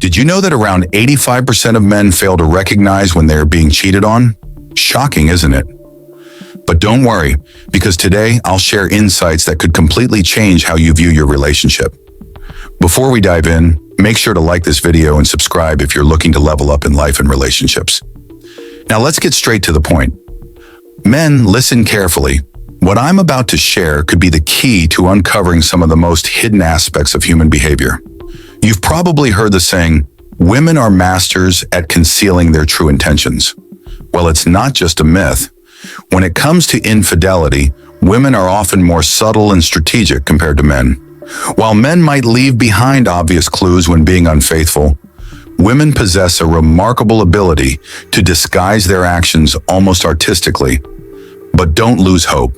Did you know that around 85% of men fail to recognize when they are being cheated on? Shocking, isn't it? But don't worry, because today I'll share insights that could completely change how you view your relationship. Before we dive in, make sure to like this video and subscribe if you're looking to level up in life and relationships. Now let's get straight to the point. Men, listen carefully. What I'm about to share could be the key to uncovering some of the most hidden aspects of human behavior. You've probably heard the saying, women are masters at concealing their true intentions. Well, it's not just a myth. When it comes to infidelity, women are often more subtle and strategic compared to men. While men might leave behind obvious clues when being unfaithful, women possess a remarkable ability to disguise their actions almost artistically. But don't lose hope.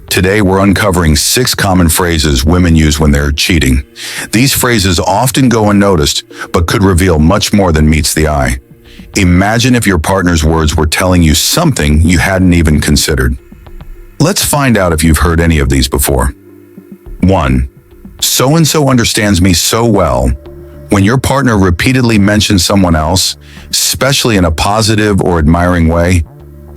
Today, we're uncovering 6 common phrases women use when they're cheating. These phrases often go unnoticed, but could reveal much more than meets the eye. Imagine if your partner's words were telling you something you hadn't even considered. Let's find out if you've heard any of these before. 1. So-and-so understands me so well. When your partner repeatedly mentions someone else, especially in a positive or admiring way,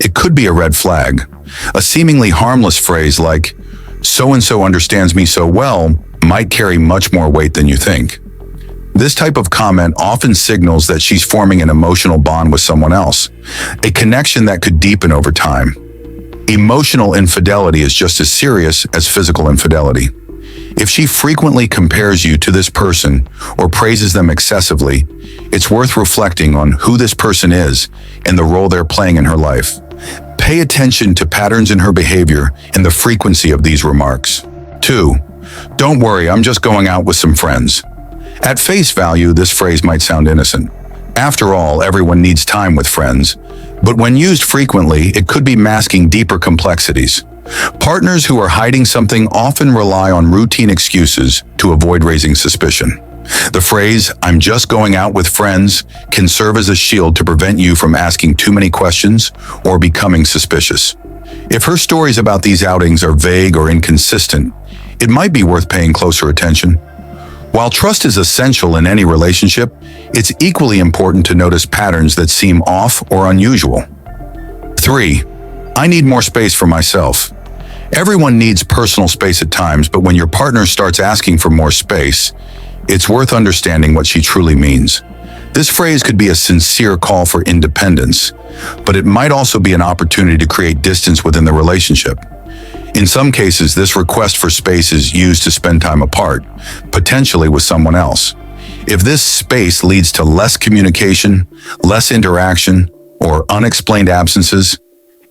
it could be a red flag. A seemingly harmless phrase like, so-and-so understands me so well, might carry much more weight than you think. This type of comment often signals that she's forming an emotional bond with someone else, a connection that could deepen over time. Emotional infidelity is just as serious as physical infidelity. If she frequently compares you to this person or praises them excessively, it's worth reflecting on who this person is and the role they're playing in her life. Pay attention to patterns in her behavior and the frequency of these remarks. 2. Don't worry, I'm just going out with some friends. At face value, this phrase might sound innocent. After all, everyone needs time with friends. But when used frequently, it could be masking deeper complexities. Partners who are hiding something often rely on routine excuses to avoid raising suspicion. The phrase, I'm just going out with friends, can serve as a shield to prevent you from asking too many questions or becoming suspicious. If her stories about these outings are vague or inconsistent, it might be worth paying closer attention. While trust is essential in any relationship, it's equally important to notice patterns that seem off or unusual. 3. I need more space for myself. Everyone needs personal space at times, but when your partner starts asking for more space, it's worth understanding what she truly means. This phrase could be a sincere call for independence, but it might also be an opportunity to create distance within the relationship. In some cases, this request for space is used to spend time apart, potentially with someone else. If this space leads to less communication, less interaction, or unexplained absences,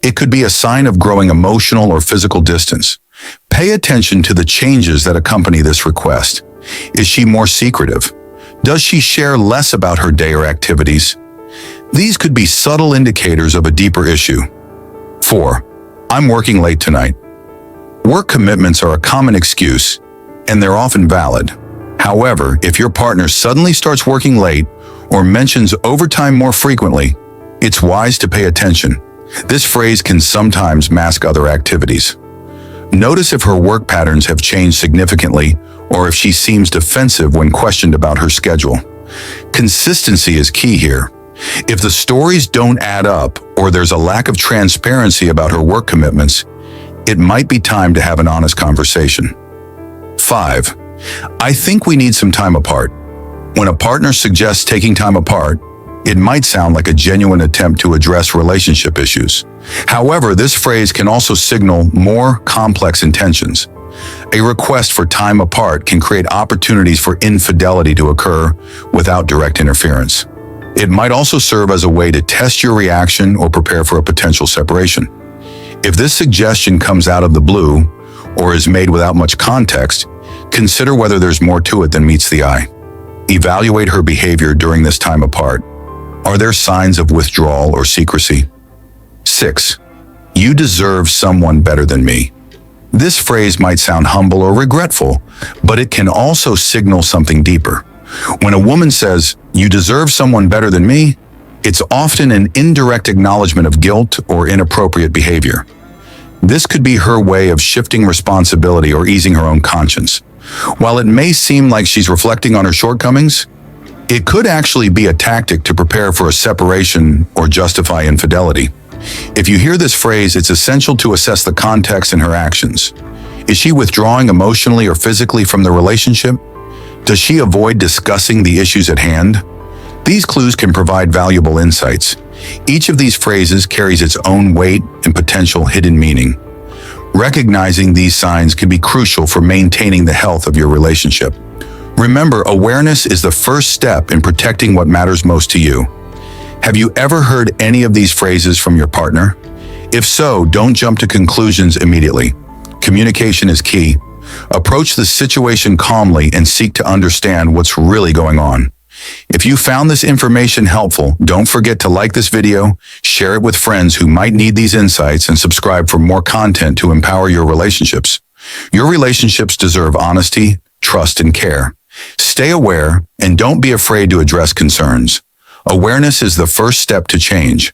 it could be a sign of growing emotional or physical distance. Pay attention to the changes that accompany this request. Is she more secretive? Does she share less about her day or activities? These could be subtle indicators of a deeper issue. 4. I'm working late tonight. Work commitments are a common excuse, and they're often valid. However, if your partner suddenly starts working late or mentions overtime more frequently, it's wise to pay attention. This phrase can sometimes mask other activities. Notice if her work patterns have changed significantly or if she seems defensive when questioned about her schedule. Consistency is key here. If the stories don't add up or there's a lack of transparency about her work commitments, it might be time to have an honest conversation. 5. I think we need some time apart. When a partner suggests taking time apart, it might sound like a genuine attempt to address relationship issues. However, this phrase can also signal more complex intentions. A request for time apart can create opportunities for infidelity to occur without direct interference. It might also serve as a way to test your reaction or prepare for a potential separation. If this suggestion comes out of the blue or is made without much context, consider whether there's more to it than meets the eye. Evaluate her behavior during this time apart. Are there signs of withdrawal or secrecy? 6. You deserve someone better than me. This phrase might sound humble or regretful, but it can also signal something deeper. When a woman says, you deserve someone better than me, it's often an indirect acknowledgement of guilt or inappropriate behavior. This could be her way of shifting responsibility or easing her own conscience. While it may seem like she's reflecting on her shortcomings, It could actually be a tactic to prepare for a separation or justify infidelity. If you hear this phrase, it's essential to assess the context in her actions. Is she withdrawing emotionally or physically from the relationship? Does she avoid discussing the issues at hand? These clues can provide valuable insights. Each of these phrases carries its own weight and potential hidden meaning. Recognizing these signs can be crucial for maintaining the health of your relationship. Remember, awareness is the first step in protecting what matters most to you. Have you ever heard any of these phrases from your partner? If so, don't jump to conclusions immediately. Communication is key. Approach the situation calmly and seek to understand what's really going on. If you found this information helpful, don't forget to like this video, share it with friends who might need these insights, and subscribe for more content to empower your relationships. Your relationships deserve honesty, trust, and care. Stay aware and don't be afraid to address concerns. Awareness is the first step to change.